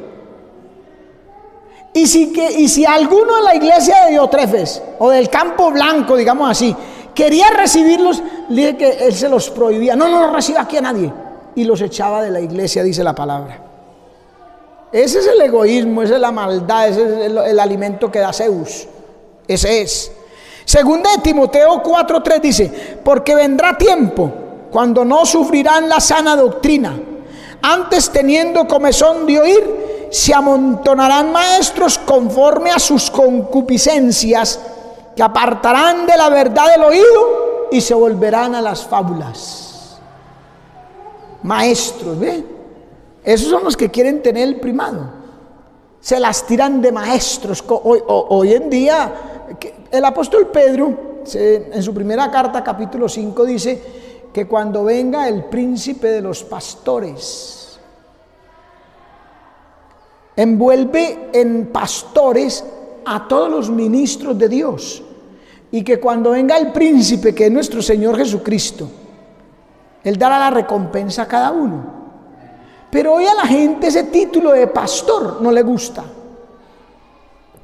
Speaker 1: Y si alguno de la iglesia de Diotrefes o del Campo Blanco, digamos así, quería recibirlos, le dije que él se los prohibía. No los reciba aquí a nadie. Y los echaba de la iglesia, dice la palabra. Ese es el egoísmo, esa es la maldad, ese es el alimento que da Zeus. Ese es. Segunda de Timoteo 4:3 dice: porque vendrá tiempo cuando no sufrirán la sana doctrina, antes teniendo comezón de oír, se amontonarán maestros conforme a sus concupiscencias, que apartarán de la verdad del oído y se volverán a las fábulas. Maestros, ¿ve? Esos son los que quieren tener el primado. Se las tiran de maestros. Hoy en día, el apóstol Pedro, en su primera carta, capítulo 5, dice que cuando venga el príncipe de los pastores, envuelve en pastores a todos los ministros de Dios, y que cuando venga el príncipe, que es nuestro Señor Jesucristo, Él dará la recompensa a cada uno. Pero hoy a la gente ese título de pastor no le gusta.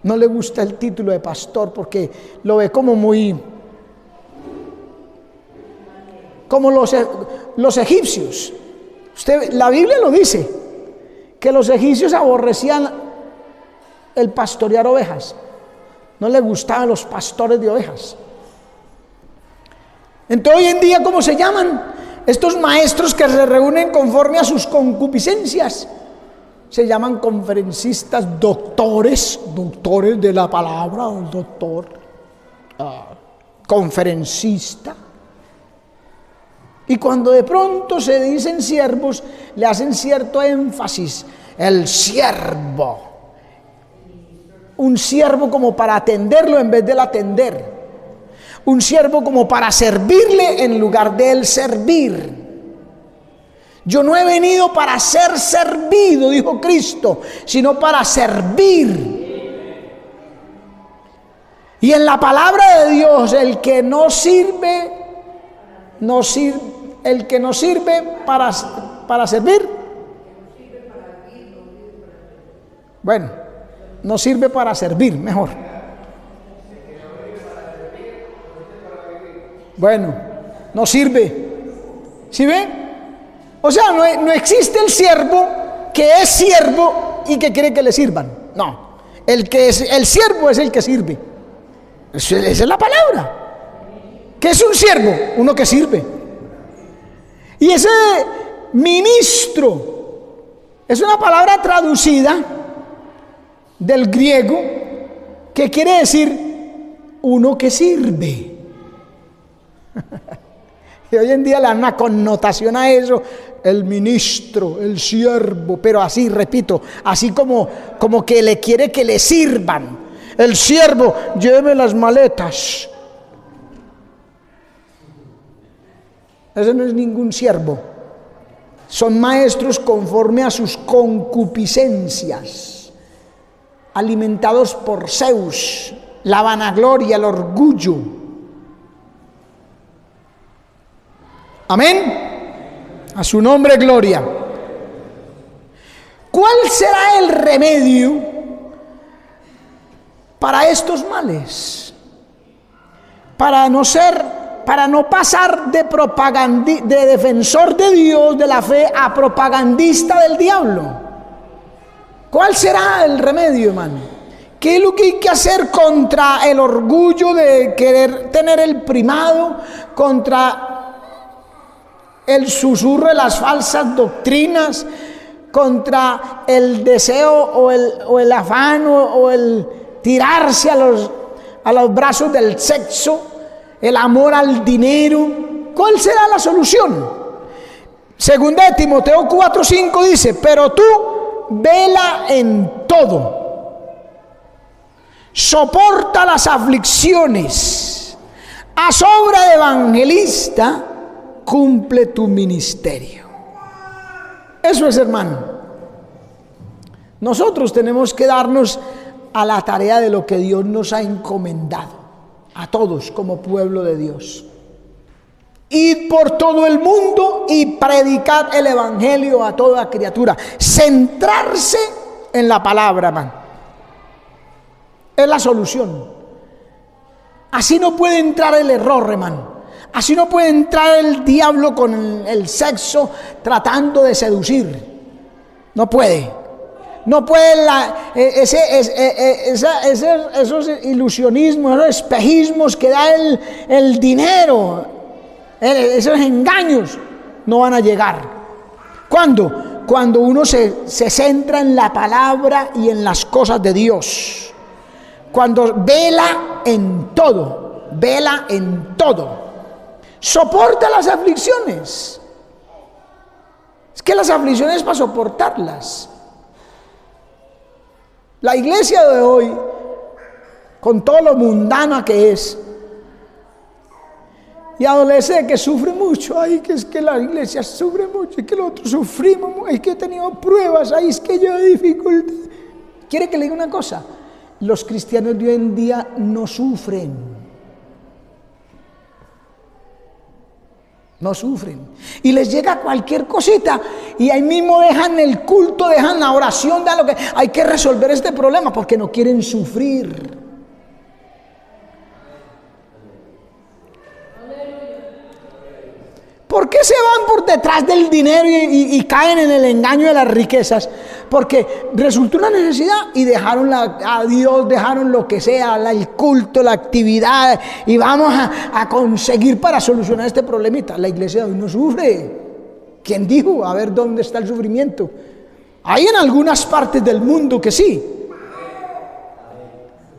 Speaker 1: No le gusta el título de pastor porque lo ve como muy... como los egipcios. La Biblia lo dice, que los egipcios aborrecían el pastorear ovejas. No les gustaban los pastores de ovejas. Entonces hoy en día, ¿cómo se llaman? Estos maestros que se reúnen conforme a sus concupiscencias. Se llaman conferencistas, doctores de la palabra, doctor, conferencista. Y cuando de pronto se dicen siervos, le hacen cierto énfasis, el siervo. Un siervo como para atenderlo en vez de atender. Un siervo como para servirle en lugar de él servir. Yo no he venido para ser servido, dijo Cristo, sino para servir. Y en la palabra de Dios, el que no sirve para servir, bueno, no sirve para servir, mejor. Bueno, no sirve. ¿Sí ven? O sea, no existe el siervo que es siervo y que quiere que le sirvan. No, el siervo es el que sirve. Esa es la palabra. ¿Qué es un siervo? Uno que sirve. Y ese ministro es una palabra traducida del griego que quiere decir uno que sirve. Y hoy en día le dan una connotación a eso, el ministro, el siervo, pero así, repito, así como que le quiere que le sirvan. El siervo, lléveme las maletas. Ese no es ningún siervo. Son maestros conforme a sus concupiscencias, alimentados por Zeus, la vanagloria, el orgullo. Amén. A su nombre, gloria. ¿Cuál será el remedio para estos males? Para no pasar de defensor de Dios, de la fe, a propagandista del diablo. ¿Cuál será el remedio, hermano? ¿Qué es lo que hay que hacer contra el orgullo de querer tener el primado, contra el susurro de las falsas doctrinas, contra el deseo o el afán o el tirarse a los brazos del sexo, el amor al dinero? ¿Cuál será la solución? Segunda de Timoteo 4:5 dice: pero tú vela en todo, soporta las aflicciones, haz obra de evangelista, cumple tu ministerio. Eso es, hermano. Nosotros tenemos que darnos a la tarea de lo que Dios nos ha encomendado a todos como pueblo de Dios. Ir por todo el mundo y predicar el evangelio a toda criatura. Centrarse en la palabra, hermano. Es la solución. Así no puede entrar el error, hermano. Así no puede entrar el diablo con el sexo tratando de seducir. No puede. No puede esos ilusionismos, esos espejismos que da el dinero, esos engaños no van a llegar. ¿Cuándo? Cuando uno se centra en la palabra y en las cosas de Dios. Cuando vela en todo, vela en todo. Soporta las aflicciones. Es que las aflicciones es para soportarlas. La iglesia de hoy, con todo lo mundana que es, y adolece de que sufre mucho. Ay, que es que la iglesia sufre mucho, y que nosotros sufrimos, ay, que he tenido pruebas, ay, es que yo he dificultad. ¿Quiere que le diga una cosa? Los cristianos de hoy en día no sufren. No sufren. Y les llega cualquier cosita y ahí mismo dejan el culto, dejan la oración, dejan lo que hay que resolver este problema porque no quieren sufrir. ¿Por qué se van por detrás del dinero y caen en el engaño de las riquezas? Porque resultó una necesidad y dejaron a Dios, dejaron lo que sea, el culto, la actividad, y vamos a conseguir para solucionar este problemita. La iglesia de hoy no sufre. ¿Quién dijo? A ver, ¿dónde está el sufrimiento? Hay en algunas partes del mundo que sí.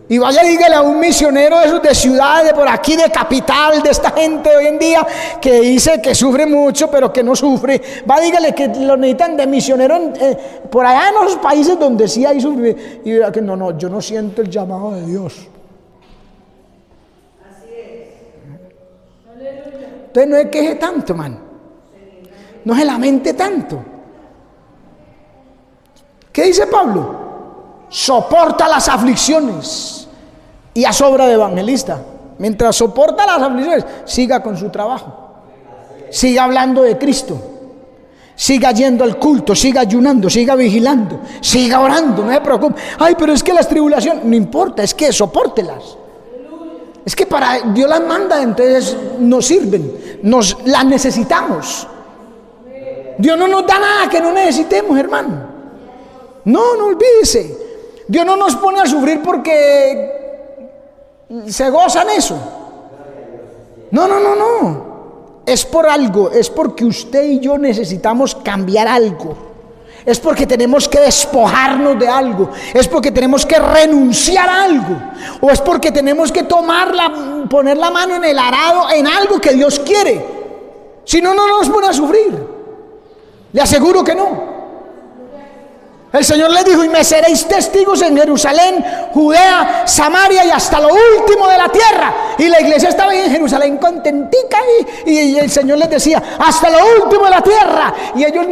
Speaker 1: Y vaya, dígale a un misionero de esos de ciudad, de por aquí, de capital, de esta gente hoy en día que dice que sufre mucho, pero que no sufre. Va, dígale que lo necesitan de misionero por allá en esos países donde sí hay sufrimiento. Y dirá que no, yo no siento el llamado de Dios. Así es. Entonces no se queje tanto, man. No se lamente tanto. ¿Qué dice Pablo? Soporta las aflicciones y haz obra de evangelista. Mientras soporta las aflicciones, siga con su trabajo, siga hablando de Cristo, siga yendo al culto, siga ayunando, siga vigilando, siga orando, no se preocupe. Ay, pero es que las tribulaciones, no importa, es que sopórtelas. Es que para Dios las manda, entonces nos sirven, las necesitamos. Dios no nos da nada que no necesitemos, hermano. No olvídese. Dios no nos pone a sufrir porque se gozan eso. No. Es por algo, es porque usted y yo necesitamos cambiar algo. es porque tenemos que despojarnos de algo, es porque tenemos que renunciar a algo, o es porque tenemos que poner la mano en el arado en algo que Dios quiere. Si no, no nos pone a sufrir. Le aseguro que no. El Señor les dijo: y me seréis testigos en Jerusalén, Judea, Samaria y hasta lo último de la tierra. Y la iglesia estaba ahí en Jerusalén contentica, y el Señor les decía: hasta lo último de la tierra. Y ellos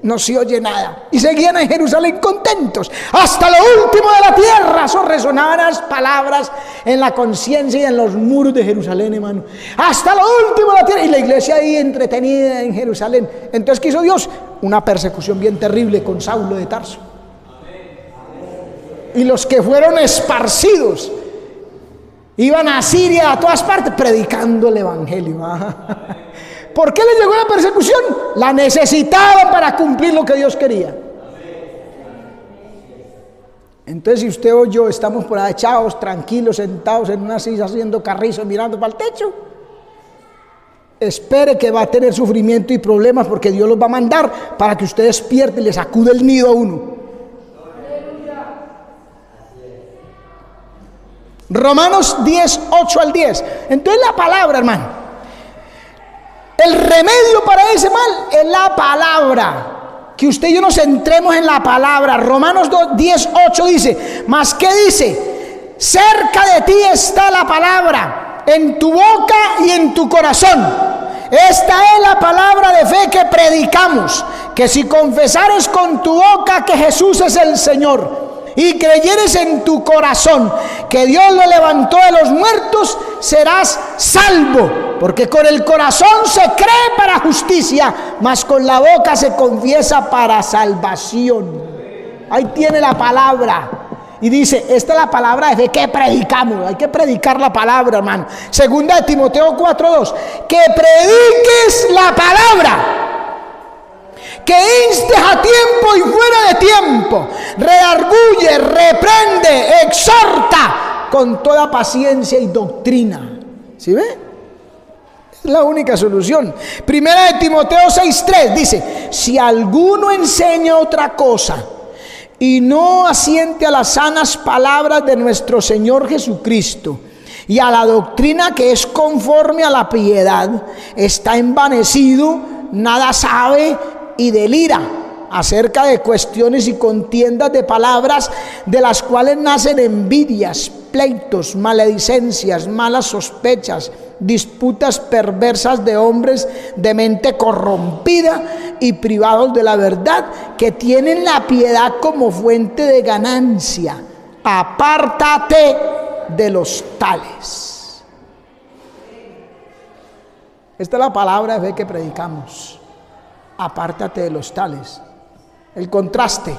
Speaker 1: no se oye nada, y seguían en Jerusalén contentos hasta lo último de la tierra. Eso resonaban las palabras en la conciencia y en los muros de Jerusalén, hermano. Hasta lo último de la tierra. Y la iglesia ahí entretenida en Jerusalén. Entonces, ¿qué hizo Dios? Una persecución bien terrible con Saulo de Tarso. Y los que fueron esparcidos iban a Siria, a todas partes, predicando el evangelio. ¿Por qué les llegó la persecución? La necesitaban para cumplir lo que Dios quería. Entonces, si usted o yo estamos por ahí echados, tranquilos, sentados en una silla haciendo carrizo, mirando para el techo, espere que va a tener sufrimiento y problemas, porque Dios los va a mandar para que usted despierte y le sacude el nido a uno. Romanos 10, 8 al 10. Entonces, la palabra, hermano, el remedio para ese mal es la palabra. Que usted y yo nos centremos en la palabra. Romanos 10, 8 dice: mas ¿qué dice? Cerca de ti está la palabra, en tu boca y en tu corazón. Esta es la palabra de fe que predicamos, que si confesares con tu boca que Jesús es el Señor, y creyeres en tu corazón que Dios lo levantó de los muertos, serás salvo. Porque con el corazón se cree para justicia, mas con la boca se confiesa para salvación. Ahí tiene la palabra. Y dice: esta es la palabra de fe que predicamos. Hay que predicar la palabra, hermano. Segunda de Timoteo 4:2. Que prediques la palabra, que instes a tiempo y fuera de tiempo, redarguye, reprende, exhorta con toda paciencia y doctrina. ¿Sí ve? Es la única solución. Primera de Timoteo 6:3 dice: si alguno enseña otra cosa y no asiente a las sanas palabras de nuestro Señor Jesucristo y a la doctrina que es conforme a la piedad, está envanecido, nada sabe y delira acerca de cuestiones y contiendas de palabras, de las cuales nacen envidias, pleitos, maledicencias, malas sospechas, disputas perversas de hombres de mente corrompida y privados de la verdad, que tienen la piedad como fuente de ganancia. Apártate de los tales. Esta es la palabra de fe que predicamos. Apártate de los tales. El contraste.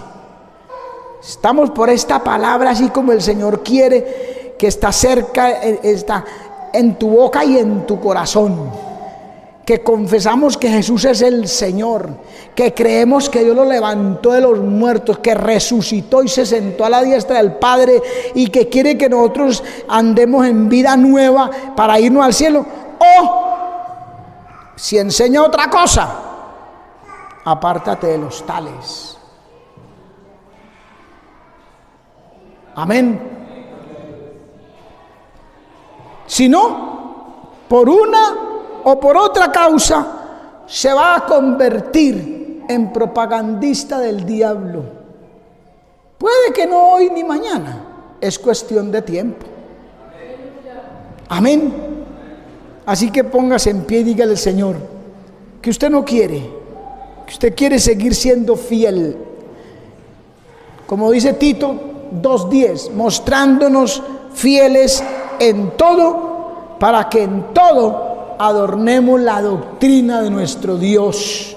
Speaker 1: Estamos por esta palabra, así como el Señor quiere, que está cerca, está en tu boca y en tu corazón. Que confesamos que Jesús es el Señor, que creemos que Dios lo levantó de los muertos, que resucitó y se sentó a la diestra del Padre, y que quiere que nosotros andemos en vida nueva para irnos al cielo. O si enseña otra cosa, apártate de los tales. Amén. Si no, por una o por otra causa, se va a convertir en propagandista del diablo. Puede que no hoy ni mañana, es cuestión de tiempo. Amén. Así que póngase en pie y dígale al Señor que usted no quiere, que usted quiere seguir siendo fiel. Como dice Tito 2:10, mostrándonos fieles en todo, para que en todo adornemos la doctrina de nuestro Dios.